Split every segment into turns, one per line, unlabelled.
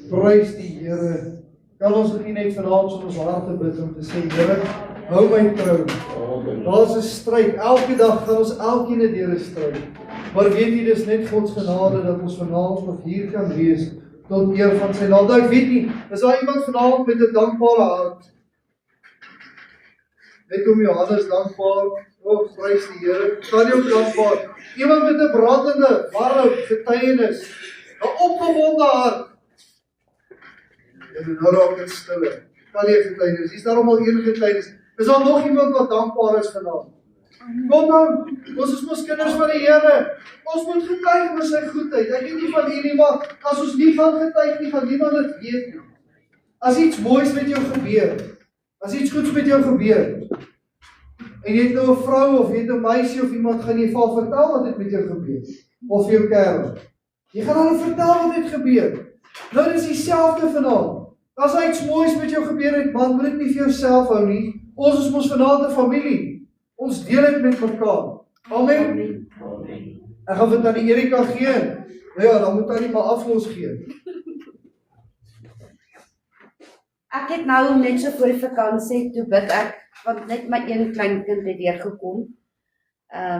Prys die Here. Kan ons ook nie net vanaand so ons harte bid om te sê, Here, hou my trou. Daar's 'n stryd. Elke dag gaan ons elkeen deur 'n stryd. Maar weet jy, dis net God se genade dat ons vanaand nog hier kan wees tot eer van sy naam. Nou, ek weet nie, is daar iemand vanaand met 'n dankbare hart? Net om Johannes dankbaar, prys die Here, staan jy ook dankbaar. Iemand met 'n brandende, warm getuienis, 'n opgewonde hart. En nou raak dit stille. Kan nie 'n getuienis, hier is daarom al een getuienis. Is daar nog iemand wat dankbaar is vanaand? Kom dan, ons is mos kinders van die Here. Ons moet getuig oor sy goedheid. Ek weet nie van hierdie, maar as ons nie gaan getuig nie, gaan niemand dit weet nie. As iets moois met jou gebeur, as iets goeds met jou gebeur, en jy het nou 'n vrou of jy het 'n meisie of iemand, gaan jy vir vertel wat het met jou gebeur. Of jou kerel. Jy gaan hulle vertel wat het gebeur. Nou dis dieselfde vanaand. As iets moois met jou gebeur het, man, moet dit nie vir jouself hou nie. Ons is mos vanaand 'n familie. Ons deel dit met mekaar. Amen. Ek gaan dit aan die Erika gee. Nou ja, dan moet hy nie maar aflos gee.
Ek het nou net so voor die vakansie, toe bid ek, want net my een klein kind het weer gekom.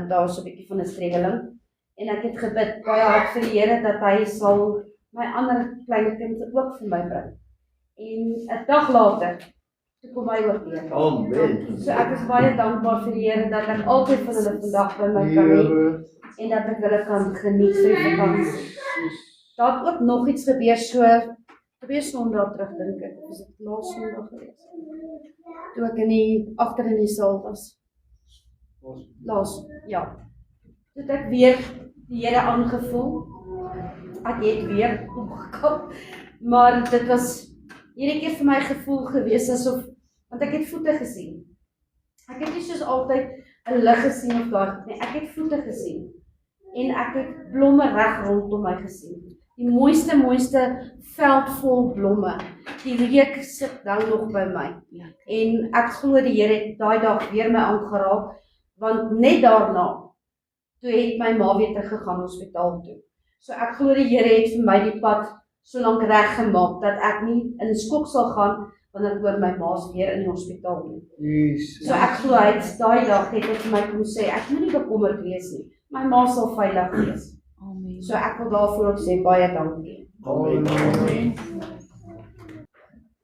Daar was 'n bietjie van 'n streweling. En ek het gebid baie hard vir die Here dat hy sal my ander klein kind ook vir my bring. En 'n dag later, toe kom hy ook weer.
Amen.
So ek is baie dankbaar vir die Here dat ek altyd van hulle vandag by my kan hê en dat ek hulle kan geniet vir die vakansie. Daar het ook nog iets gebeur so 2 Sondae terug dink ek. Was dit laas Sondag gewees? Toe ek agter in die saal was. Ja. Toe het ek weer die Here aangevoel. Ek het weer opgekom. Maar dit was hierdie keer vir my gevoel gewees asof, want ek het voete gesien. Ek het nie soos altyd 'n lig gesien of daar nie. Ek het voete gesien. En ek het blomme reg rondom my gesien. Die mooiste veld vol blomme. Die reuk sit nou nog by my. En ek glo die Here het daai dag weer my aangeraak, want net daarna, toe het my ma weer teruggegaan hospitaal toe. So ek glo die Here het vir my die pad so lank reg gemaak, dat ek nie in skok sal gaan, wanneer ek hoor my ma's weer in die hospitaal nie. So ek glo hy het daai dag het vir my kom sê, ek moet nie bekommerd wees nie. My ma sal veilig wees. Amen. So ek wil daarvoor ook sê, baie dankie.
Amen.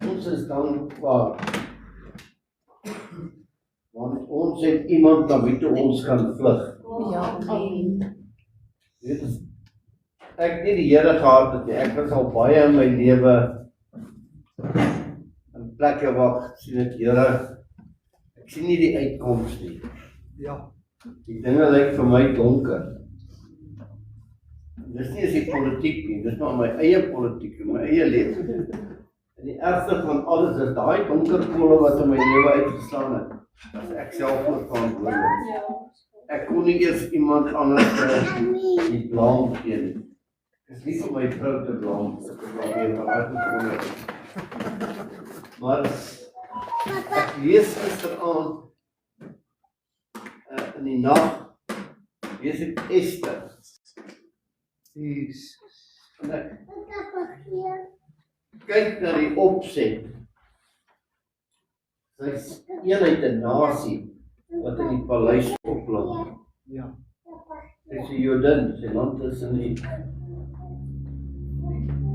Ons is dankbaar. Want ons het iemand na wie toe ons kan vlug.
Ja, amen.
Weet, ek nie die Here gehad het nie. Ek was al baie in my lewe in plekke waar sien ek, Here, ek sien nie die uitkoms nie.
Ja.
Die dinge lyk vir my donker. Dis nie as die politiek nie, dis maar my eie politiek en my eie lewe. En die ergste van alles is daai donker kolle wat in my lewe uitgestaan het. As ek self moet verantwoordelik. Ek kon nie eers iemand anders die blame gee nie. Dis nie vir my vrou te blame, maar ek lees gisteraand in die nag, lees ek Esther. En ek kyk na die opset. Sy is eenheid 'n nasie wat in die paleis oploop.
Ja.
Sy is 'n Jodin, sy land is in die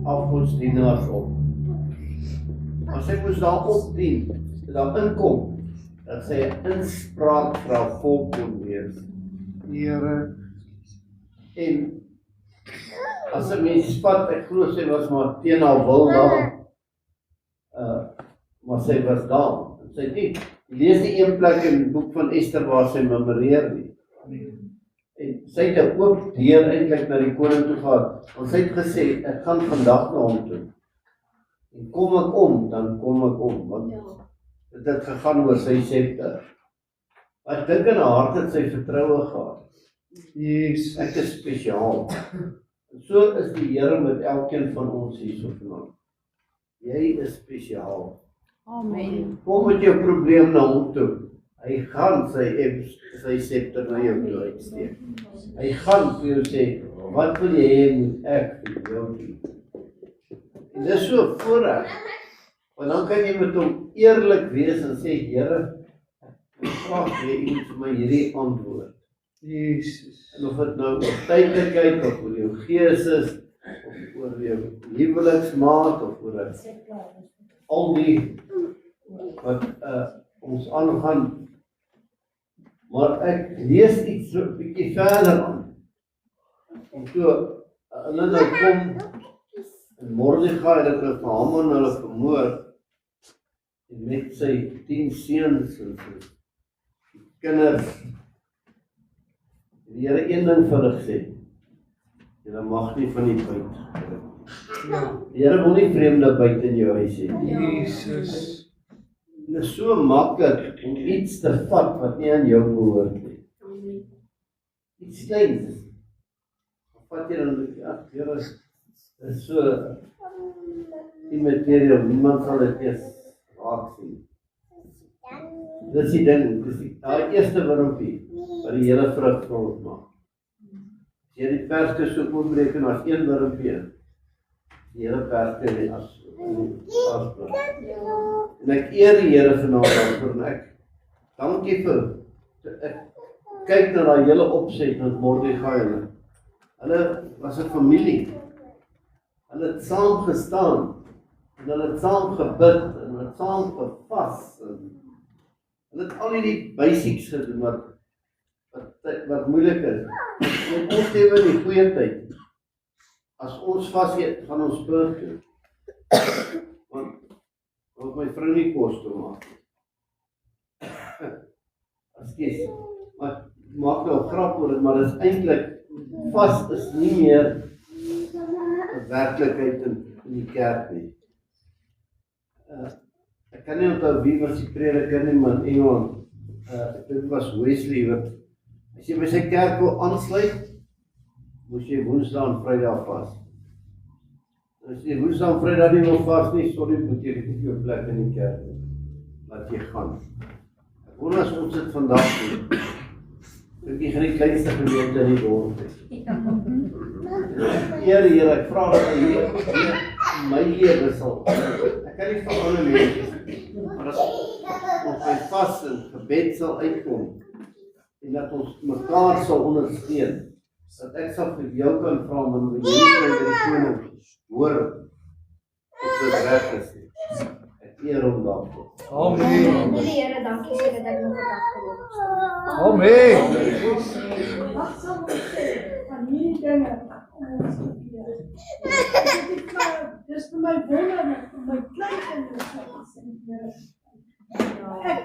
afgodsdienaars op. Maar sy moes daar opdien, daar inkom, dat sy 'n inspraak vir haar volk kon wees.
Here.
En as 'n mens spat, ek glo sy was maar teen haar wil daar, maar sy was daar. Sy nie, lees die een plek in die boek van Esther waar sy memoreer nie. En sy het 'n oop deur eintlik na die koning toe gehad, want sy het gesê, ek gaan vandag na hom toe. En kom ek om, dan kom ek om, want dit het gegaan oor sy scepter. Ek dink in haar hart het sy vertroue gehad.
Yes.
Ek is spesiaal. En so is die Here met elkeen van ons hierso vanaand. Jy is spesiaal.
Amen.
Kom met jou probleem na hom toe. Hy gaan sy scepter na jou toe uitsteek. Hy gaan vir jou sê, wat wil jy hê moet ek vir jou doen? En dis so 'n voorreg. Want dan kan jy met hom eerlik wees en sê, Here, ek vra vir U moet vir my hierdie antwoord.
Jesus.
En of dit nou oor tydlikheid of oor jou gees is, of oor jou huweliksmaat of oor al die wat ons aangaan. Maar ek lees iets so 'n bietjie verder aan. En toe hulle nou kom en Mordegai het hulle vir Haman hulle vermoor en met sy 10 seuns en sy kinders. Die Here een ding vir hulle gesê, julle mag nie van die buit drink. Die Here wil nie vreemde buite in jou huis hê.
Jesus.
Dit is so maklik om iets te vat wat nie aan jou behoort nie. Iets kleins. Vat jy dan, ja, Here, dit is so immaterial, niemand sal dit eers raak sien. Dis die ding, dis die eerste wurmpie wat die hele vrug vir ons maak. As jy die perske so oopbreek en as een wurmpie, die hele perske in die asblik. En ek eer die Here vanaand daarvoor en ek dankie vir, ek kyk na daai hele opset met Mordegai en hulle was 'n familie. Hulle het saam gestaan en hulle het saam gebid en hulle het saam gevas en hulle het al die basics gedoen wat moeilik is. En ons lewe in die goeie tyd. As ons vas eet, gaan ons burg toe. Want my vrou nie kos toe maak. Ekskuus. Maar maak nou 'n grap oor dit, maar dit is eintlik vas is nie meer 'n werklikheid in die kerk nie. Ek kan nie onthou wie was die prediker nie, maar in Engeland, dit was Wesley, wat as jy by sy kerk wil aansluit, moes jy Woensdae en Vrydag vas. As jy Woensdae en Vrydag nie wil vas nie, sorry, moet jy nie jou plek in die kerk nie. Laat jy gaan. Ek wonder as ons dit vandag doen. Ek gaan die kleinste gemeente in die dorp hê. Here, ek vra dat hy my lewe sal. Ek kan nie vir ander mense, maar as ons by vas en gebed sal uitkom, en dat ons mekaar sal ondersteun, dat ek sal vir jou kan vra, maar jy nie by die koning hoor, of dit reg is nie. Ek eer hom daarvoor.
Amen.
Die Here, dankie sê dat ek nog 'n dag geloop het.
Amen.
Wat sal ons sê van hierdie dinge om ons te leer? Dis vir my wonderlik, vir my kleinkinders wat ons in die Here.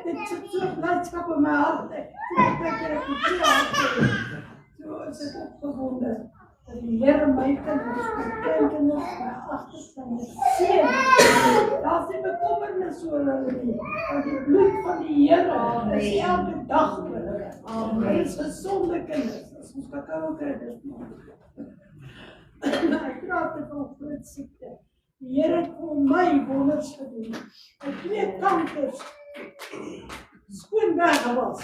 Dit sit so blydskap in my hart. Ek het so is dit opgewonde. Dat die Here my kinders, my kleinkinders, my agterkinders seën. Daar's nie bekommernis oor hulle nie. Want die bloed van die Here is elke dag oor hulle. Hulle is gesonde kinders. As ons kakao kry, dis maar. Ek praat het van groot siekte. Die Here het vir my wonders gedoen. Ek 2 kankers skoon weggewas.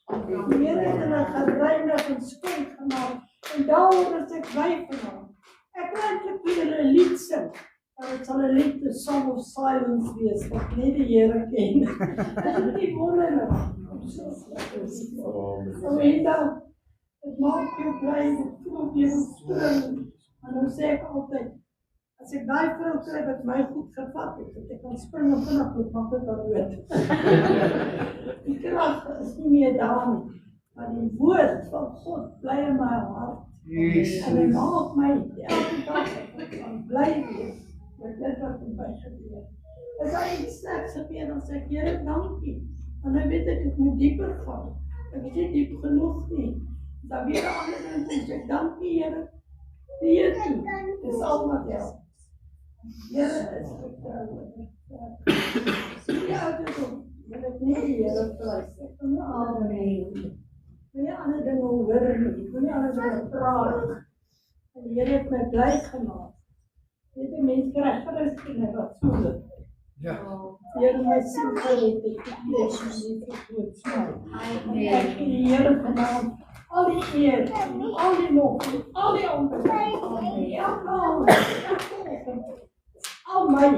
Die Here het hulle gereinig en skoon gemaak. En daaroor is ek bly vanaand. Ek wil eintlik vir julle 'n lied sing. Maar dit sal 'n lied, 'n Song of Silence wees, wat net die Here ken. Dit is nie wonderlik. Rita, het maak jou bly, het voel jou steun. En dan sê ek altyd, as ek daai vrou kry wat my goed gevat het, dat ek kan spring en vinnig moet maak dit dan dood. Die krag is nie meer daar nie. Maar die woord van God bly in my hart. En hy maak my elke dag van bly wees. Met dit wat in my gebeur. As hy iets slegs gebeur, dan sê ek, Here, dankie. En dan weet ek moet dieper gaan. Ek is nie diep genoeg nie. Dan weer 'n ander ding en sê, dankie Here. Die Here toe. Dis al wat help. Here is vertrouwen. Ja, dit is ook. Wil ek nie die Here prys. Ek kan nie amen. Wil nie ander dinge hoor nie, wil nie ander dinge praat. En die Here het my bly gemaak. Weet jy, mens kry Christene wat so dit.
Ja.
Die Here my siel gered het, ek Jesus nie vergroot smaak. Ek die Here vanaand, al die eer, al die lof, al die aanbidding, al my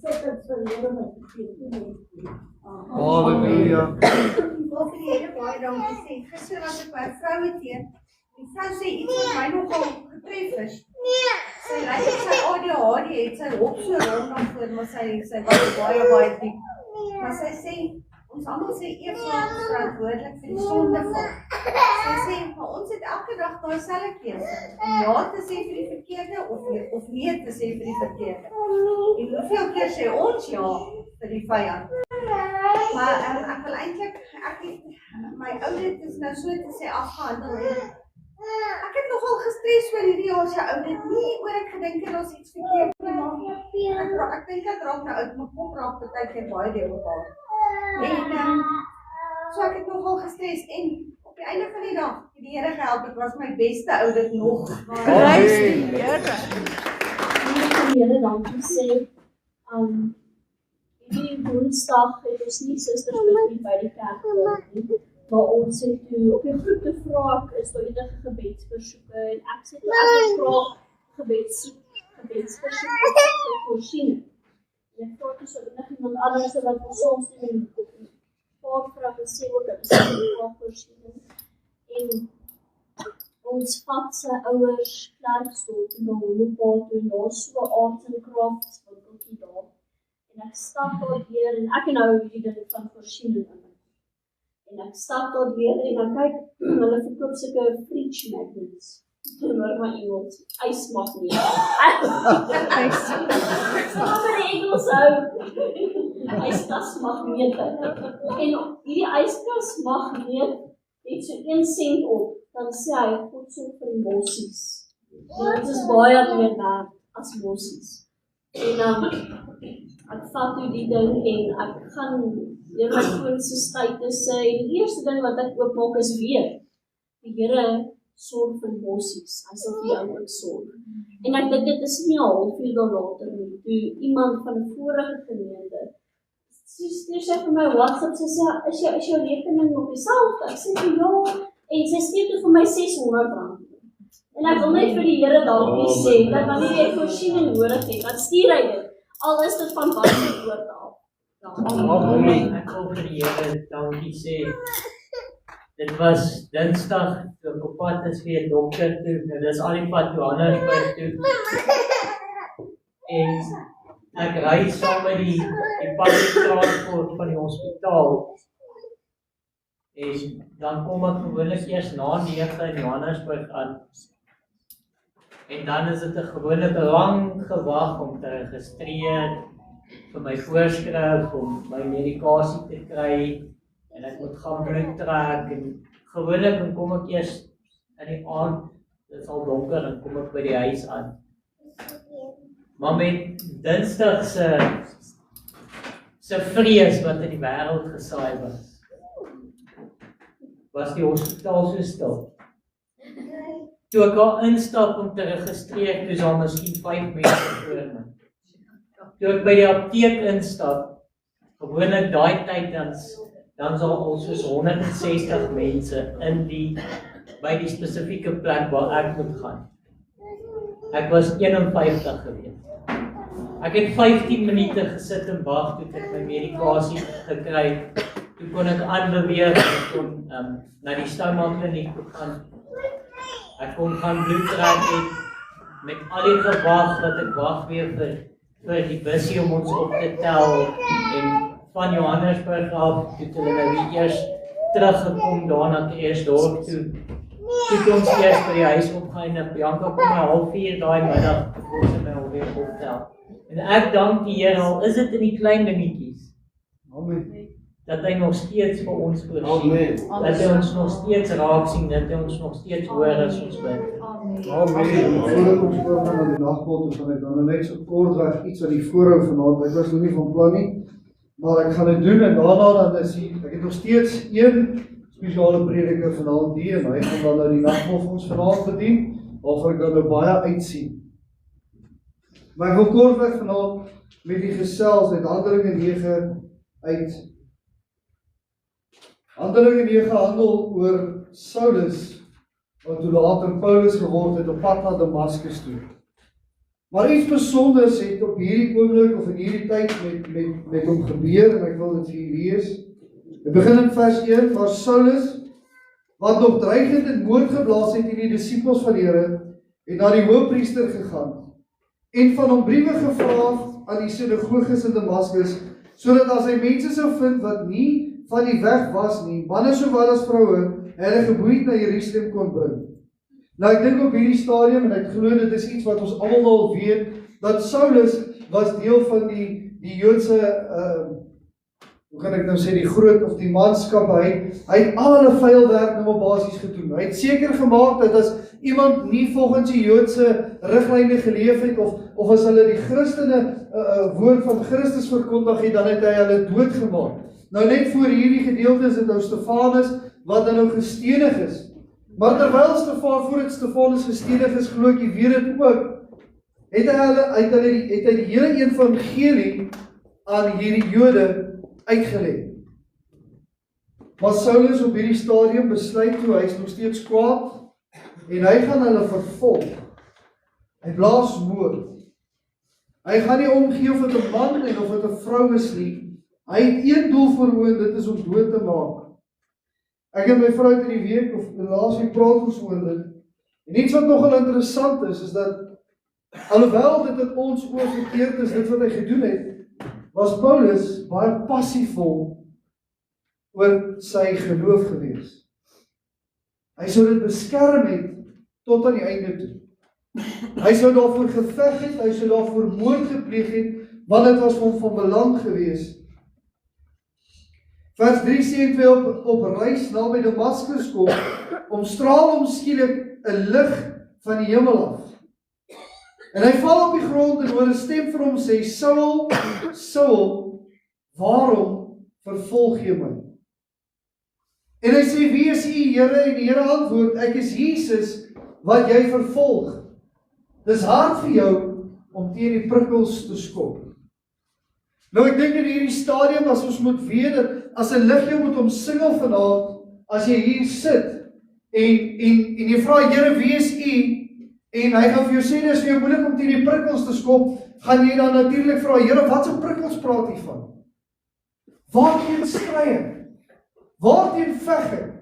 settings vir die Here wat gegee.
Halleluja.
Ek wil vir die Here baie dankie sê. Gister was ek by 'n vroue teen. Die vrou sê iets wat my nogal getref is. Sy lyk of sy ADHD het, sy hop so rond dan voor, maar sy was baie diep. Maar sy sê, ons almal sê Eva is verantwoordelik vir die sondeval. Sy sê, maar ons het elke dag daai selfde keuse. Om ja te sê vir die verkeerde of nee te sê vir die verkeerde. En hoeveel keer sê ons ja vir die vyand? Maar ek wil eintlik, my oudit is nou so te sê afgehandel. Ek het nogal gestres oor hierdie jaar se oudit, nie oor ek gedink het ons iets verkeerd gemaak. Ek dink ek raak nou uit my kop raak baie keer baie deel mekaar. En so ek het nogal gestres en op die einde van die dag, die Here gehelp, dit was my beste oudit nog.
Prys die Here.
Die Here dankie sê, hierdie Woensdag het ons nie susters wat by die kerk gehad nie, maar ons het toe op die groep gevra ek is daar enige gebedsversoeke en ek sê toe ek vra gebedsversoeke vir voorsiening. En ek vra toe so enige iemand anders wat vir soms doen en paar vrae gesê word dat ons vir voorsiening. En ons vat sy ouers Klerksdorp toe na Honopad toe en daar so arts and crafts winkeltjie daar. En ek stap daar weer en ek nou hierdie ding van voorsiening in. En ek stap daar weer en dan kyk hulle verkoop sulke fridge magnets. Toen hoor my Engels, ysmagneet. Stap in die Engels hou. Ystasmagneet. En hierdie ystasmagneet het so 1 sent op. Dan sê hy, God sorg vir die mossies. En dit is baie meer werd as mossies. En ek vat toe die ding en ek gaan deur my foon se stuite sê, die eerste ding wat ek oopmaak is weer, die Here sorg vir mossies, hy sal vir jou ook sorg. En ek dink dit is nie 'n halfuur later nie, toe iemand van 'n vorige gemeente, stuur sy vir my WhatsApp, sy sê, is jou rekening nog dieselfde? Ek sê, ja, en sy stuur toe vir my R600. En ek wil net vir die Here dankie sê, dat wanneer jy voorsiening nodig het, dan stuur hy dit, al is dit van wat se woord af.
Ek wil vir die Here dankie sê. Dit was Dinsdag toe ek op pad is vir 'n dokter toe. Nou dis al die pad Johannesburg toe. En ek ry saam met die public transport van die hospitaal. En dan kom ek gewoonlik eers na 9 in Johannesburg aan. En dan is dit 'n gewone lang gewag om te registreer vir my voorskrif om my medikasie te kry en ek moet gaan bloed trek en gewoonlik kom ek eers in die aand, dit is al donker en kom ek by die huis aan. Maar met Dinsdag se vrees wat in die wêreld gesaai was die hospitaal so stil. Toe ek daar instap om te registreer, toe is daar miskien 5 mense voor my. Toe ek by die apteek instap, gewoonlik daai tyd dan sal al soos 160 mense by die spesifieke plek waar ek moet gaan. Ek was 51 gewees. Ek het 15 minute gesit en wag toe ek my medikasie gekry. Toe kon ek aanbeweeg, ek kon na die stomakliniek toe gaan. Ek kon gaan bloed trek het met al die gewag wat ek wag weer vir die busie om ons op te tel en van Johannesburg af toe hulle nou weer eers teruggekom daarna te Ersdorp toe. Toe ons eers by die huis opgaan en Bianca kom 3:30 daai middag voor sy my alweer optel. En ek dank die Here, al is dit in die klein dingetjies.
Amen.
Dat hy nog steeds vir ons voorsien. Dat hy ons nog steeds raak sien, dat hy ons nog steeds hoor as ons bid.
Amen. Voordat ons voorgaan na die nagmaal toe gaan ek dan net so kortweg iets aan die voorhou vanaand. Ek was nog nie van plan nie, maar ek gaan dit doen en daarna dan ek het nog steeds een spesiale prediker vanaand hier en hy gaan dan nou die nagmaal vir ons vanaand bedien, waarvoor ek dan nou baie uitsien. Maar ek wil kortweg vanaand met die gesels uit Handelinge 9 uit. Handelinge 9 handel oor Saulus, wat toe later Paulus geword het op pad na Damaskus toe. Maar iets besonders het op hierdie oomblik of in hierdie tyd met hom gebeur, en ek wil dit vir julle lees. Dit begin in vers 1, waar Saulus, wat nog dreigend in moord geblaas het in die disippels van die Here, het na die hoofpriester gegaan, en van hom briewe gevra aan die sinagoges in Damaskus, sodat as hy mense sou vind wat nie van die weg was nie, manne sowel as vroue, hulle geboeid na Jerusalem kon bring. Nou ek dink op hierdie stadium, en ek glo dit is iets wat ons almal al weet, dat Saulus was deel van die Joodse, hoe kan ek nou sê, die groot of die manskap, hy het al hulle vuilwerk nou basies gedoen. Hy het seker gemaak dat as iemand nie volgens die Joodse riglyne geleef het, of as hulle die Christene woord van Christus verkondig het, dan het hy hulle doodgemaak. Nou net voor hierdie gedeelte is dit nou Stefanus, wat dan nou gestenig is. Maar terwyl voordat Stefanus gestenig is, glo ek, jy weet dit ook, het hy die hele evangelie aan hierdie Jode uitgeleg. Maar Saulus op hierdie stadium besluit toe, hy is nog steeds kwaad, en hy gaan hulle vervolg. Hy blaas moord. Hy gaan nie omgee of het 'n man en of het 'n vrou is nie. Hy het een doel voor oë, dit is om dood te maak. Ek en my vrou het in die week, of die laas week praat ons oor dit, en iets wat nogal interessant is dat, alhoewel dit in ons oor verkeerd is, dit wat hy gedoen het, was Paulus baie passievol oor sy geloof gewees. Hy sou dit beskerm het, tot aan die einde toe. Hy sou daarvoor geveg het, hy sou daarvoor moord gepleeg het, want dit was vir hom van belang gewees. Vers 3 sê hy op reis naby Damaskus kom, omstraal hom skielik 'n lig van die hemel af. En hy val op die grond en hoor 'n stem vir hom sê, Saul, Saul, waarom vervolg jy my? En hy sê, wie is u, Here? En die Here antwoord, ek is Jesus wat jy vervolg. Dis hard vir jou om teen die prikkels te skop. Nou ek dink in hierdie stadium, as ons moet weet dat as 'n lig jou moet omsingel vanaand, as jy hier sit en jy vra, Here, wie is u? En hy gaan vir jou sê, dis vir jou moeilik om teen die prikkels te skop, gaan jy dan natuurlik vra, Here, wat se prikkels praat jy van? Waarteen stry ek? Waarteen veg ek?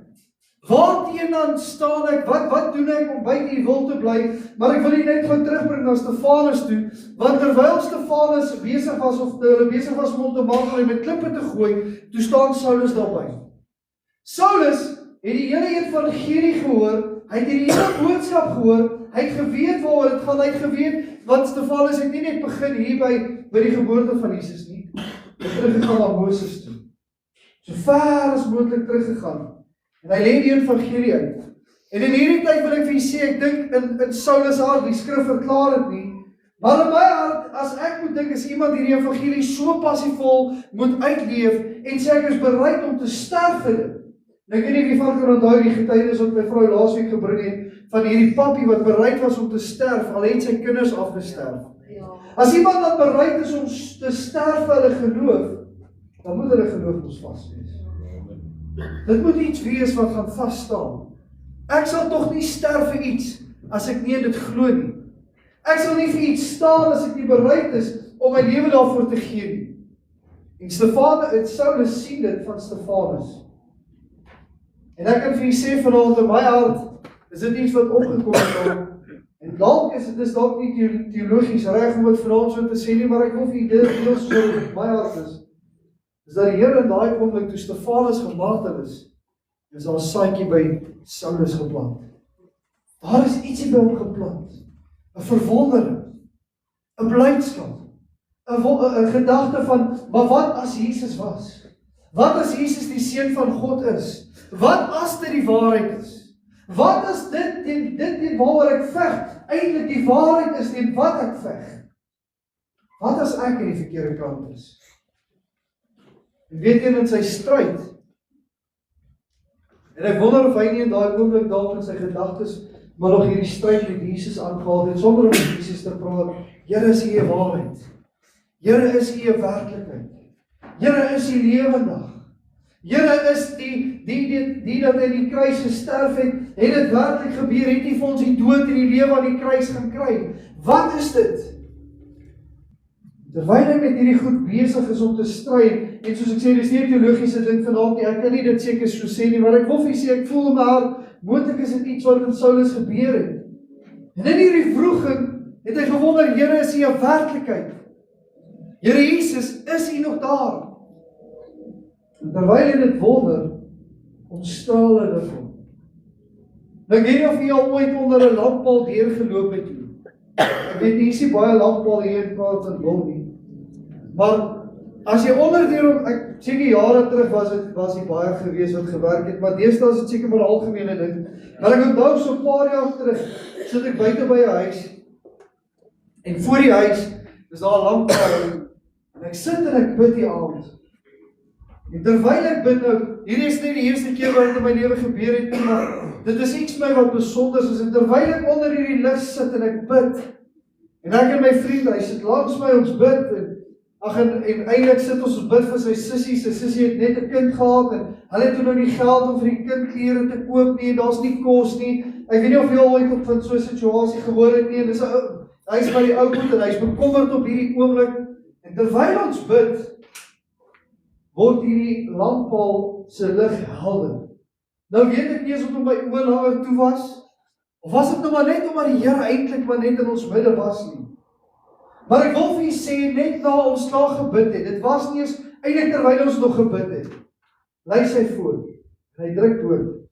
Waarteen dan staan ek? Wat doen ek om buite die wil te bly? Maar ek wil nie net gaan terugbring na Stefanus toe, want terwyl Stefanus besig was, of hulle besig was om te maak en met klippe te gooi, toe staan Saulus daarby. Saulus het die hele evangelie gehoor, hy het die hele boodskap gehoor, hy het geweet waaroor dit gaan, hy het geweet, want Stefanus het nie net begin hier by die geboorte van Jesus nie, hy het teruggegaan na Moses toe, so ver as moontlik teruggegaan, en hy lê die evangelie uit. En in hierdie tyd wil ek vir julle sê, ek dink in Saulus hart, die skrif verklaar dit nie, maar in my hart, as ek moet dink, is iemand hierdie evangelie so passievol moet uitleef, en sê ek is bereid om te sterf vir dit. En ek weet nie wie van kan onthou die getuienis wat my vrou laasweek gebring het, van hierdie pappie wat bereid was om te sterf, al het sy kinders afgesterf. As iemand wat bereid is om te sterf vir hulle geloof, dan moet hulle geloof ons vas wees. Dit moet iets wees wat gaan vasstaan. Ek sal tog nie sterf vir iets, as ek nie in dit glo nie. Ek sal nie vir iets staan, as ek nie bereid is, om my lewe daarvoor te gee nie. En Saulus sien dit van Stefanus. En ek kan vir julle sê vanaand in my hart, is dit iets wat opgekom het, en dalk is dit dalk nie teologies reg om dit vanaand so te sê nie, maar ek wil vir julle dit deel so in my hart is dat die Here in daai oomblik toe Stefanus gemartel is daar 'n saadjie by Saulus geplant. Daar is ietsie by hom geplant, 'n verwondering, 'n blydskap, 'n gedagte van, maar wat as Jesus was? Wat as Jesus die seun van God is? Wat as dit die waarheid is? Wat as dit teen waaroor ek veg, eintlik die waarheid is teen wat ek veg? Wat as ek in die verkeerde kant is? En weet jy in sy stryd, en ek wonder of hy nie in daai oomblik dalk in sy gedagtes, maar nog hierdie stryd met Jesus aangehaal het, sonder om met Jesus te praat, Here is U waarheid, Here is U werklikheid, Here is U lewendig, Here is die dat hy die kruis gesterf het dit werklik gebeur, het nie vir ons die dood en die lewe aan die kruis gaan kry. Wat is dit? Terwyl hy met hierdie goed besig is om te stry, en soos ek sê, dis nie 'n teologiese ding vanaand nie, ek kan nie dit seker so sê nie, maar ek wil vir julle sê, ek voel in my hart, moontlik is dit iets wat in Saulus gebeur het. En in hierdie wroging het hy gewonder, Here, is U 'n werklikheid? Here Jesus, is U nog daar? En terwyl hy dit wonder, ontstraal hy dit hom. Nou, ek weet nie of jy al ooit onder 'n lamppaal deurgeloop het nie. Ek weet nie, hier is nie baie lamppaal hier in Kaapstad nie. Maar as jy onderdeur, ek seker jare terug was die baie gewees wat gewerk het, maar deesdae is dit seker maar 'n algemene ding. Maar ek onthou so 'n paar jaar terug, sit ek buite by 'n huis, en voor die huis is daar 'n lamppaal, en ek sit en ek bid die aand. En terwyl ek bid nou, hierdie is nie die eerste keer wat dit in my lewe gebeur het nie, maar dit is iets my wat besonder is, en terwyl ek onder hierdie lig sit en ek bid, en ek en my vriend, hy sit langs my, ons bid, en eintlik sit ons bid vir sy sussie het net 'n kind gehad, en hulle het toe nou nie geld om vir die kind klere te koop nie, en daar's nie kos nie, ek weet nie of jy al ooit op van so 'n situasie gehoor het nie, en hy is by die ou goed, en hy is bekommerd op hierdie oomblik, en terwyl ons bid, word hierdie lamppaal se lig helder. Nou weet ek nie eens of my oë langer toe was, of was dit nou maar net omdat die Here eintlik maar net in ons midde was nie. Maar ek wil vir julle sê, net na ons daar gebid het, dit was nie eens eintlik terwyl ons nog gebid het, lei sy voor, en hy druk dood.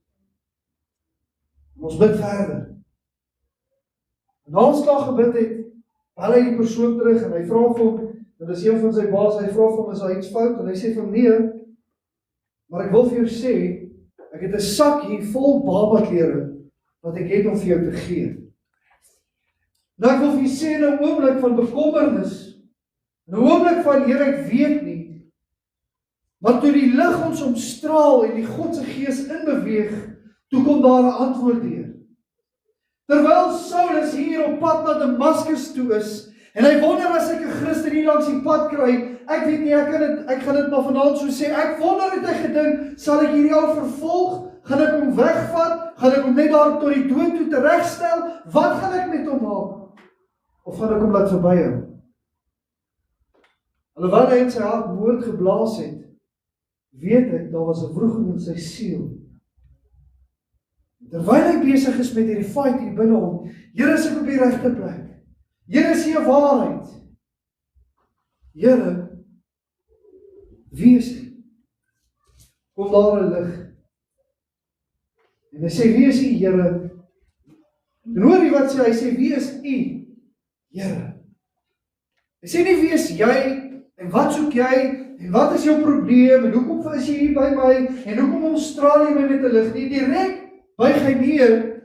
Ons bid verder. En na ons daar gebid het, bel hy die persoon terug, en hy vra vir hom, en dis een van sy baas, hy vra vir hom, is daar iets fout? En hy sê vir hom, nee, maar ek wil vir jou sê, ek het 'n sak hier vol babaklere, wat ek het om vir jou te gee. Nou ek wil vir jou sê, in 'n oomblik van bekommernis, in 'n oomblik van, Here, ek weet nie, maar toe die lig ons omstraal, en die God se Gees inbeweeg, toe kom daar 'n antwoord deur. Terwyl Saulus hier op pad na Damaskus toe is, en hy wonder as ek 'n Christen hier langs die pad kry, ek weet nie, ek gaan dit maar vanaand so sê, ek wonder het hy gedink, sal ek hierdie ou vervolg, gaan ek hom wegvat, gaan ek hom net daar tot die dood toe teregstel, wat gaan ek met hom maak? Of gaan ek hom laat verbyhou? Alhoewel hy in sy hart moord geblaas het, weet ek, daar was 'n wroging in sy siel. Terwyl hy besig is met hierdie fight hier binne hom, Here, is ek op die regte plek? Here, is hier 'n waarheid? Here, wie is hy? Kom daar 'n lig. En hy sê, wie is U, Here? En hoor jy wat sê, hy sê, wie is U, Here? Hy sê nie, wie is jy, en wat soek jy, en wat is jou probleem, en hoekom is jy hier by my, en hoekom omstraal jy my met 'n lig nie? Direk buig hy neer,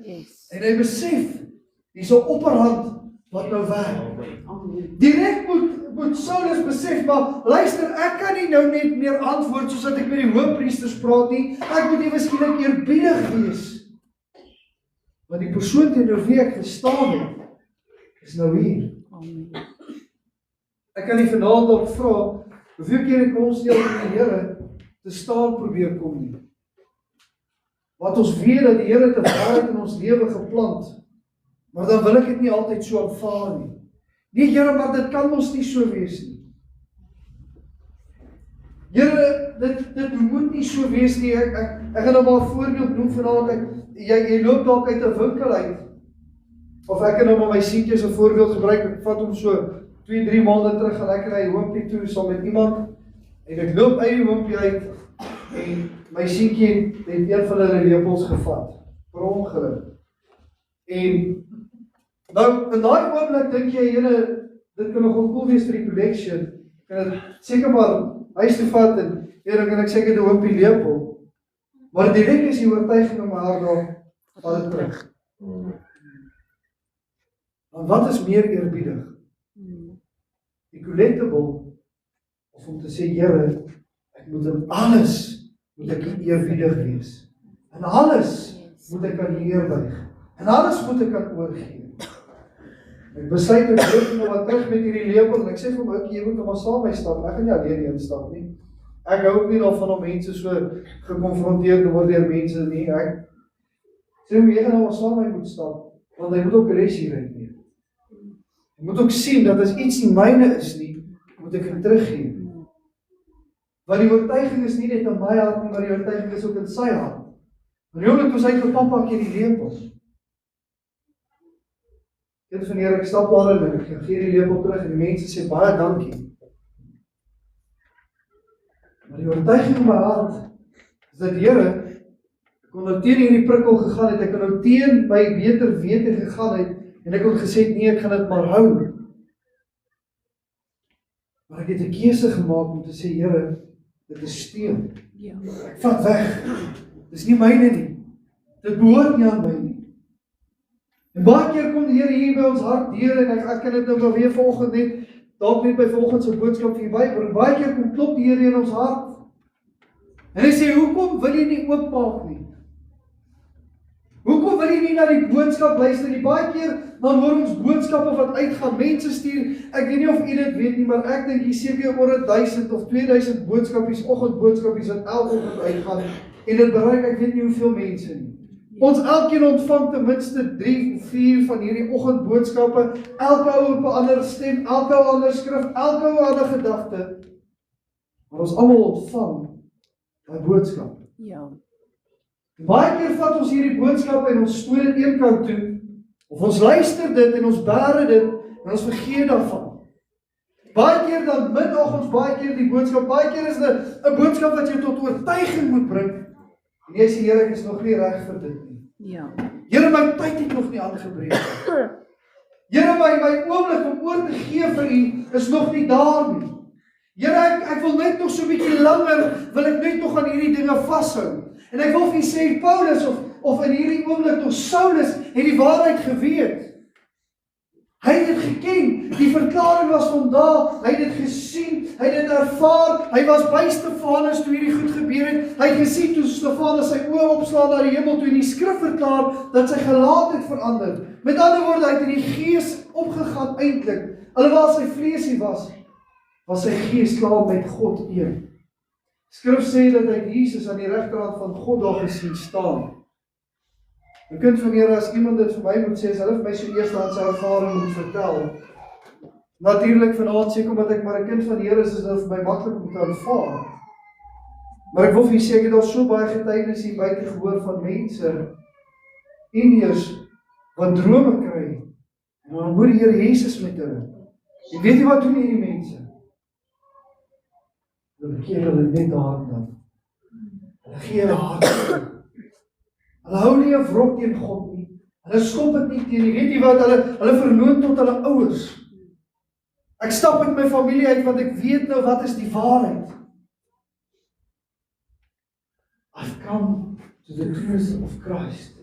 en hy besef, hier's 'n opperhand wat nou werk. Direk moet Saulus besef, maar luister, ek kan nie nou net meer antwoord soos dat ek met die hoofpriesters praat nie, ek moet ewe skielik eerbiedig wees. Want die persoon teenoor wie ek gestaan het, is nou hier. Ek kan nie vanaand op vra, hoeveel keer het ons deel met die Here te staan probeer kom nie. Want ons weet dat die Here te waarheid in ons lewe geplant, maar dan wil ek dit nie altyd so aanvaar nie. Nee, Here, maar dit kan ons nie so wees nie. Here, dit moet nie so wees nie. Ek gaan nou maar 'n voorbeeld noem vanaand. Jy loop dalk uit 'n winkel uit, of ek kan nou maar my seentjie as 'n voorbeeld gebruik. Ek vat hom so 2-3 maande terug, gaan ek na die hoompie toe saam met iemand, en ek loop uit die hoompie uit, en my seentjie het een van hulle lepels gevat, per ongeluk. En nou, in daai oomblik dink jy, Here, dit kan nogal cool wees vir die collection, kan dit seker maar huis toe vat, en dan kan ek seker die hoompie lepel, maar direk is die oortuiging in my hart daar, vat dit terug. Want wat is meer eerbiedig? Die collectible, of om te sê, Here, ek moet in alles, moet ek eerbiedig wees. In alles moet ek aan U eerbuig. En alles moet ek aan oorgee. Ek besluit ek loop nou wat terug met hierdie lepel, en ek sê vir my, jy moet nou maar saam my stap, ek gaan nie alleen instap nie. Ek hou ook nie daarvan om mense so gekonfronteer te word deur mense nie. Ek sê, jy gaan nou maar saam my moet stap, want hy moet ook 'n les hieruit neem. Jy moet ook sien dat as iets nie myne is nie, moet ek dit teruggee. Want die oortuiging is nie net in my hart nie, maar die oortuiging is ook in sy hart. Maar die oomblik toe sy vir pappa keer die lepel. Kind van die Here, ek stap daar in, ek gee die lepel terug en die mense sê baie dankie. Maar die oortuiging in my hart is dat Here, ek kon nou teen hierdie prikkel gegaan het, ek kon nou teen my beter wete gegaan het en ek het gesê nee, ek gaan dit maar hou. Maar ek het 'n keuse gemaak om te sê Here, dit is steel. Ek vat weg. Dis nie myne nie. Dit behoort nie aan my nie. En baie keer kom die Here hier by ons hart deur en ek kan dit nou maar weer vanoggend net dalk net by vanoggend se boodskap vir julle bring. Baie keer kom klop die Here in ons hart. En hy sê, hoekom wil jy nie oopmaak nie? Hoekom wil jy nie na die boodskap luister nie? Baie keer dan hoor ons boodskappe wat uitgaan, mense stuur, ek weet nie of u dit weet nie, maar ek dink hier seker oor 1000 of 2000 boodskapies, oggendboodskapies wat elke oggend uitgaan, en dit bereik ek weet nie hoeveel mense nie. Ons elkeen ontvang ten minste 3 of 4 van hierdie oggendboodskappe, elke ou op 'n ander stem, elke ou ander skrif, elke ou ander gedagte, maar ons almal ontvang daai boodskap.
Ja.
Baie keer vat ons hierdie boodskappe en ons stoot dit een kant toe, of ons luister dit en ons bære dit en ons vergeet daarvan. Baie keer dan minag ons baie keer die boodskap, baie keer is dit 'n boodskap wat jou tot oortuiging moet bring. En jy sê Here, ek is nog nie reg vir dit nie.
Ja.
Here, my tyd het nog nie aangebreek nie. Here, my oomblik om oor te gee vir U is nog nie daar nie. Here, ek wil net nog so 'n bietjie langer, wil ek net nog aan hierdie dinge vashou. En ek wil vir U sê, Paulus of in hierdie oomblik nog Saulus het die waarheid geweet. Hy het dit geken, die verklaring was van daar, hy het dit gesien, hy het dit ervaar, hy was by Stefanus toe hierdie goed gebeur het, hy het gesien toe Stefanus sy oë opslaan na die hemel toe en die skrif verklaar dat sy gelaatheid verander. Met ander woorde, hy het in die gees opgegaan eintlik, alhoewel sy vleesie was sy gees klaar met God een. Skrif sê dat hy Jesus aan die regterhand van God daar gesien staan. 'n Kind van die Here, as iemand dit vir my moet sê, as hulle vir my so eerstehands sy ervaring moet vertel. Natuurlik vanaand seker omdat ek maar 'n kind van die Here is dit vir my maklik om te aanvaar. Maar ek wil vir julle sê ek het al so baie getuienisse hier buite gehoor van mense, Indiërs wat drome kry. En dan moet die Here Jesus met hulle. En weet jy wat doen hierdie mense? Hulle keer hulle net daar dan. Hulle gee hulle hart. Hulle hou nie 'n wrok teen God nie. Hulle skop dit nie teen nie. Weet jy wat? Hulle verloon tot hulle ouers. Ek stap met my familie uit want ek weet nou wat is die waarheid. I've come to the truth of Christ.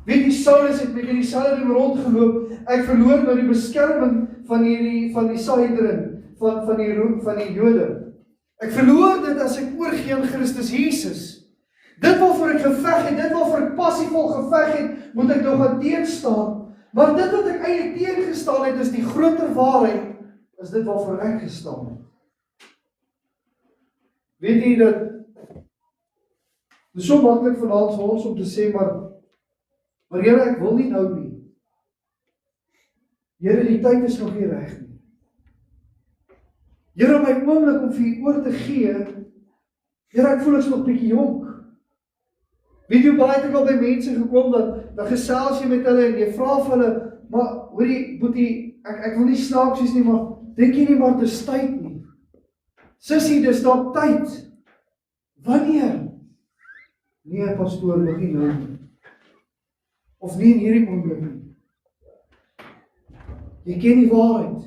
Weet jy, Saulus het met hierdie Salem rondgeloop. Ek verloor nou die beskerming van die Sanhedrin, van die Jode. Ek verloor dit as ek oorgee aan Christus Jesus. Dit waarvoor ek geveg het, dit waarvoor ek passievol geveg het, moet ek nou gaan teenstaan. Maar dit wat ek eintlik teengestaan het, is die groter waarheid, is dit waarvoor ek gestaan het. Weet jy dat, dit is so maklik vanaand vir ons om te sê, maar Here, ek wil nie nou nie. Here, die tyd is nog nie reg nie. Here, my oomblik om vir U oor te gee, Here, ek voel ek is nog bietjie jonk. Weet jy, baie het ek al by mense gekom, dan gesels jy met hulle en jy vra vir hulle, maar hoorie, boetie, ek wil nie snaaks wees nie, maar dink jy nie maar dis tyd nie. Sissie, dis dalk tyd. Wanneer? Nee, pastoor, nog nie nou nie. Of nie in hierdie oomblik nie. Jy ken die waarheid.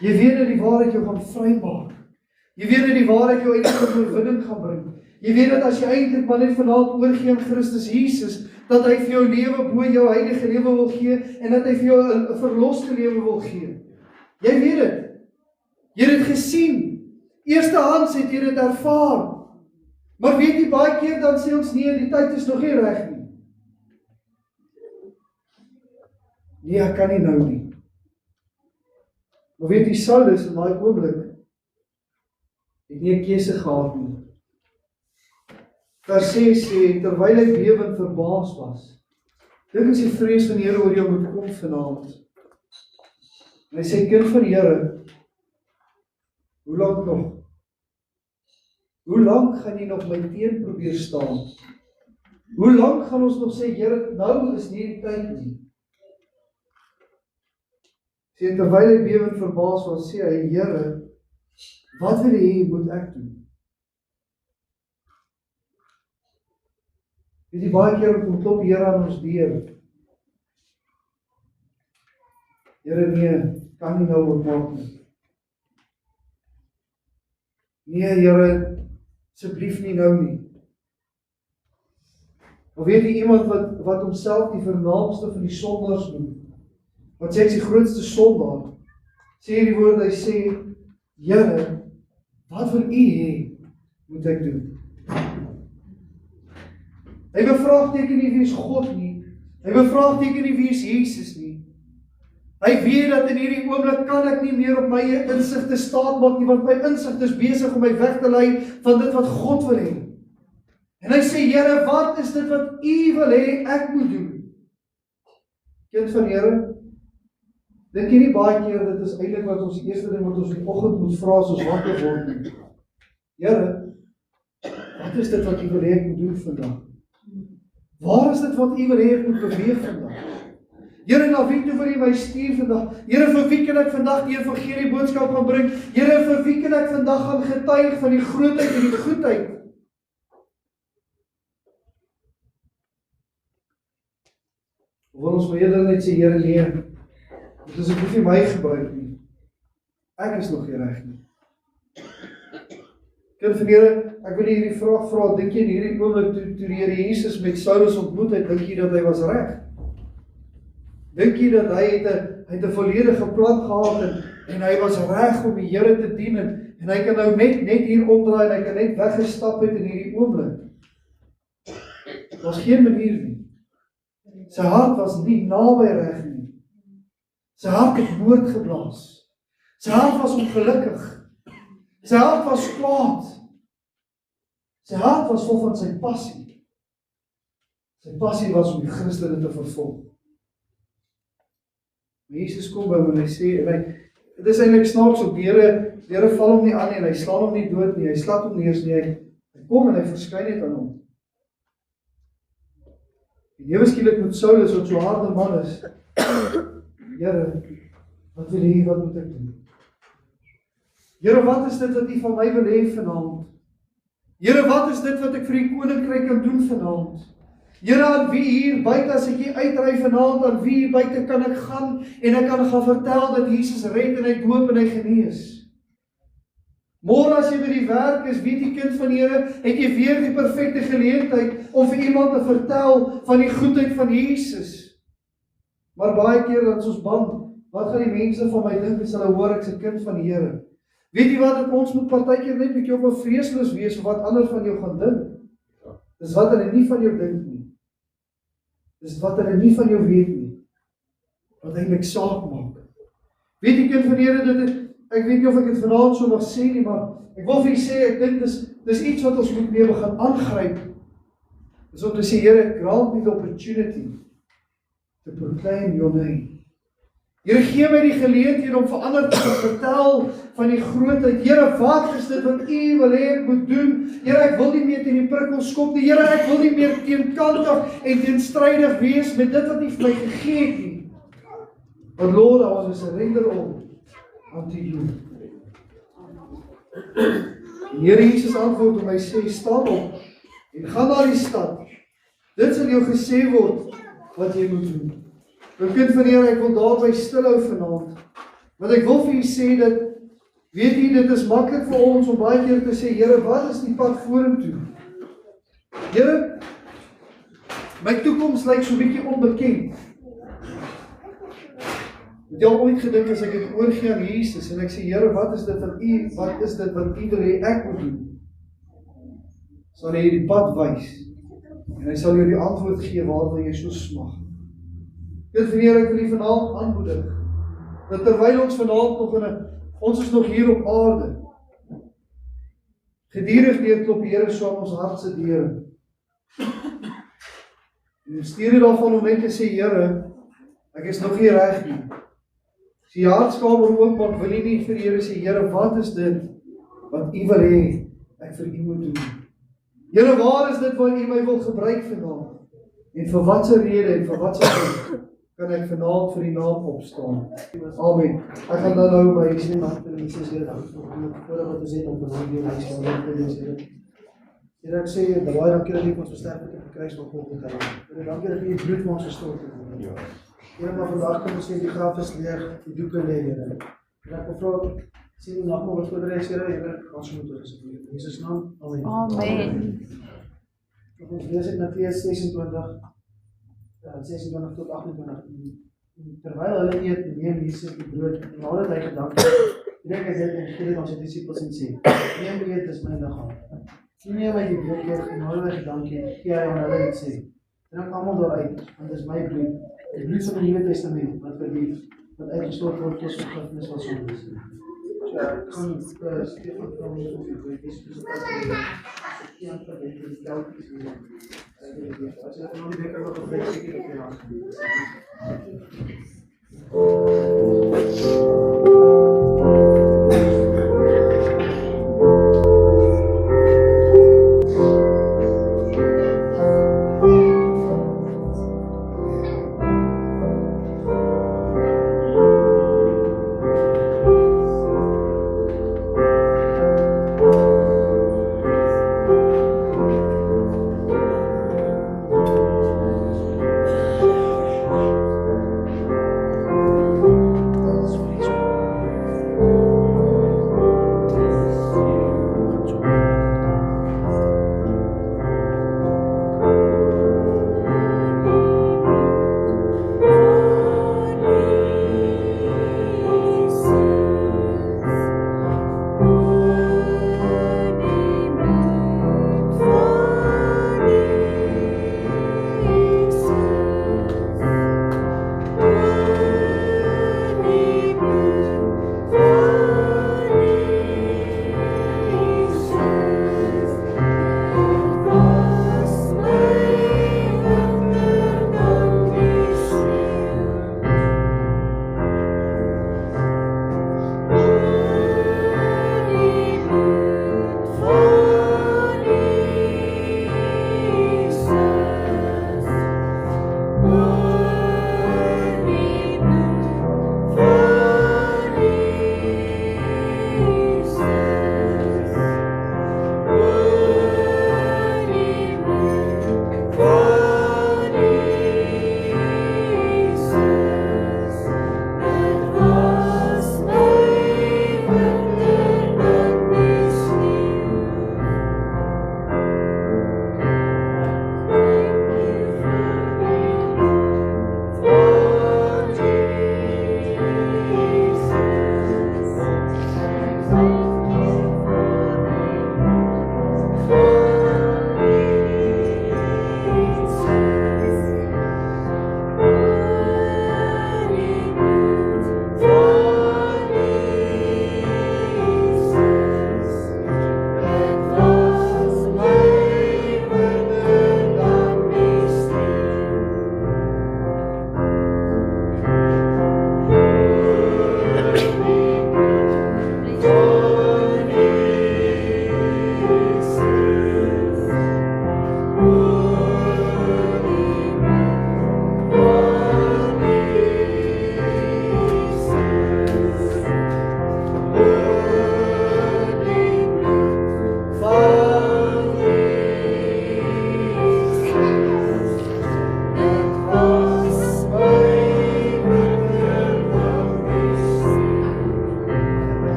Jy weet dat die waarheid jou gaan vrymaak. Jy weet dat die waarheid jou eintlik tot oorwinning gaan bring. Jy weet dat as jy eintlik maar net vanaand oorgee aan Christus Jesus, dat hy vir jou lewe bo jou heilige lewe wil gee en dat hy vir jou 'n verloste lewe wil gee. Jy weet dit. Jy het dit gesien. Eerstehands het jy dit ervaar. Maar weet jy, baie keer dan sê ons nee, die tyd is nog nie reg nie. Nee, ek kan nie nou nie. Maar weet jy, Saulus in daai oomblik het nie 'n keuse gehad nie. Vers 6 sê, terwyl hy bewend verbaas was. Dink as die vrees van die Here oor jou moet kom vanaand. En hy sê, kind van die Here, hoe lank nog? Hoe lank gaan jy nog my teen probeer staan? Hoe lank gaan ons nog sê, Here, nou is nie die tyd nie? Sê, terwyl hy bewend verbaas was, sê hy, Here, wat wil hy moet ek doen? Weet jy, baie keer kom klop die Here aan ons deur. Here, nee, kan nie nou opmaak nie. Nee, Here, asseblief nie nou nie. Of weet jy iemand wat homself die vernaamste van die sondaars noem? Wat sê ek is die grootste sondaar? Sê die woord, hy sê, Here, wat wil U hê moet ek doen? Hy bevraagteken nie wie is God nie. Hy bevraagteken nie wie is Jesus nie. Hy weet dat in hierdie oomblik kan ek nie meer op my insigte staat maak nie, want my insigte is besig om my weg te lei van dit wat God wil hê. En hy sê, Here, wat is dit wat U wil hê ek moet doen? Kind van die Here, dink jy nie baie keer dit is eintlik wat ons die eerste ding wat ons in die oggend moet vra as ons wakker word nie. Here, wat is dit wat U wil hê ek moet doen vandag? Waar is dit wat U wil hê ek moet beweeg vandag? Here, na wie toe wil U my stuur vandag? Here, vir wie kan ek vandag die evangelie boodskap gaan bring? Here, vir wie kan ek vandag gaan getuig van die grootheid en die goedheid? Of wil ons maar eerder net sê, Here, nee, dit is ook nie my gebruik nie. Ek is nog nie reg nie. Kind van die Here, ek wil hierdie vraag vra, dink jy in hierdie oomblik toe die Here Jesus met Saulus ontmoet het, dink jy dat hy was reg? Dink jy dat hy het 'n volledige plan gehad en hy was reg om die Here te dien en hy kan nou net hier omdraai en hy kan net weggestap het in hierdie oomblik? Daar's geen manier nie. Sy hart was nie naby reg nie. Sy hart het moord geblaas. Sy hart was ongelukkig. Sy hart was kwaad. Sy hart was vol van sy passie. Sy passie was om die Christene te vervolg. Jesus kom by hom en hy sê, dit is eintlik snaaks op, die Here val hom nie aan nie, en hy slaan hom nie dood nie, hy slaap hom nie eers nie, hy kom en hy verskyn net aan hom. En ewe skielik met Saulus, wat so harde man is, Here, wat wil U, wat moet ek doen? Here, wat is dit wat U van my wil hê vanaand? Here, wat is dit wat ek vir die koninkryk kan doen vanaand? Here, aan wie hier buite, as ek hier uitry vanaand, aan wie hier buite kan ek gaan en ek kan gaan vertel dat Jesus red en hy doop en hy genees? Môre as jy by die werk is, weet die kind van die Here, het jy weer die perfekte geleentheid om vir iemand te vertel van die goedheid van Jesus. Maar baie keer dat ons bang, wat gaan die mense van my dink as hulle hoor ek is 'n kind van die Here? Weet jy wat, dat ons moet partykeer net bietjie op 'n vreesloos wees of wat ander van jou gaan dink. Dis wat hulle nie van jou dink nie. Dis wat hulle nie van jou weet nie. Wat eintlik saak maak. Weet jy kind van die Here, ek weet nie of ek dit vanaand so mag sê nie, maar ek wil vir jy sê, ek dink dis iets wat ons moet mee begin aangryp. Dis om te sê, Here, grant me the opportunity to proclaim your name. Here, gee my die geleentheid om vir ander te vertel van die grootheid. Here, wat is dit wat U wil hê ek moet doen? Here, ek wil nie meer teen die prikkels skop nie. Here, ek wil nie meer teenkantig en teenstrydig wees met dit wat U vir my gegee het nie. But Lord, I want to surrender all unto you. Die Here Jesus antwoord en hy sê, staan op en gaan na die stad. Dit sal jou gesê word wat jy moet doen. Kind van die Here, ek wil daarby stilhou vanaand. Want ek wil vir u sê dat, weet jy, dit is maklik vir ons om baie keer te sê, Here, wat is die pad vorentoe? Here, my toekoms lyk so bietjie onbekend. Het jy al ooit gedink as ek het oorgee aan Jesus en ek sê, Here, wat is dit wat u wil hê ek moet doen? Sal hy die pad wys en hy sal jou die antwoord gee waarna jy so smag. Kind van die Here, ek wil u vanaand aanmoedig dat terwyl ons vanaand nog ons is nog hier op aarde, gedierig deurklop die Here so aan ons hart se deure. En stuur dit daarvan om net te sê, Here, ek is nog nie reg nie. As jy hartskamer oopmaak, wil jy nie vir die Here sê, Here, wat is dit wat U wil hê ek vir U moet doen? Here, waar is dit waar U my wil gebruik vanaand? En vir watse rede en vir watse rede kan ek vanaand vir die naam opstaan? Amen. Ek gaan dan nou my stem in Jesus Here dank voordat wat ons het om vanaand weer huis te lees. Here, ek sê baie dankie dat U ons versterk het op die kruis van Golgotha. Here, dankie dat U U bloed vir ons gestort het. Here, maar vandag kom ons sê die graf is leeg, die doeke lê, Here. En ek wil vra, sê die nagmaal wat voorbereid is, Here, gaan so met ons asseblief. In Jesus naam. Amen.
Amen.
Ons lees uit Matteus 26 tot 28. Terwyl hulle eet, neem Jesus die brood en nadat hy gedank het, breek hy dit en gee dit aan sy disippels en sê: "Neem eet, dis my liggaam." Neem hy die brood en nadat hy gedank het, gee hy aan hulle en sê: "Drink almal daaruit, want dis my bloed, die bloed van die Nuwe Testament wat uitgestort word tot vergifnis van sondes." So ek gaan Stefan vra om die broodjies te sit. Ja, dat weet ik niet. Als je dat nog niet weet, kan dat wel zeker op je hand.
Oh.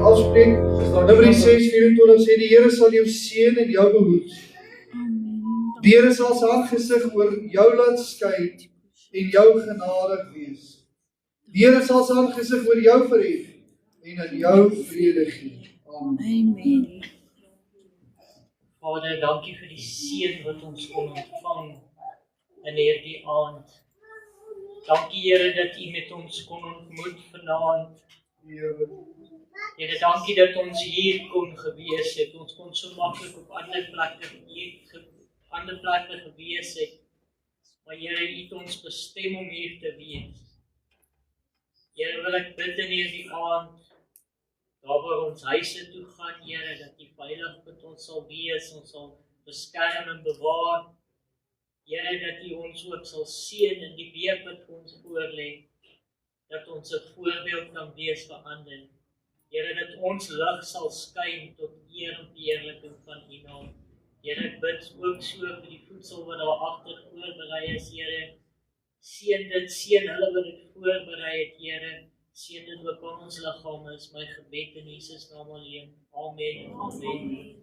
Afspreek, Numeri 6:24 sê die Here sal jou seën en jou behoed. Die Here sal sy aangesig oor jou laat skyn en jou genadig wees. Die Here sal sy aangesig oor jou verhef en aan jou vrede gee. Amen.
Vader, dankie vir die seën wat ons kon ontvang in hierdie aand. Dankie Here dat U met ons kon ontmoet vanaand. Here, dankie dat ons hier kon gewees het. Ons kon so maklik op ander plekke gewees het. Maar Here, U het ons bestem om hier te wees. Here, wil ek bid in hierdie aand, daar waar ons huise toe gaan, Here, dat U veilig met ons sal wees, ons sal beskerm en bewaar. Here, dat U ons ook sal seën in die week wat ons voorlê, dat ons 'n voorbeeld kan wees vir ander. Here, dat ons lig sal skyn tot eer en verheerliking van U naam. Here, ek bid ook so vir die voedsel wat daar agter voorberei is, Here. Seën dit, seën hulle wat dit voorberei het, Here. Seën dit ook aan ons liggame, is my gebed in Jesus naam alleen. Amen. Amen.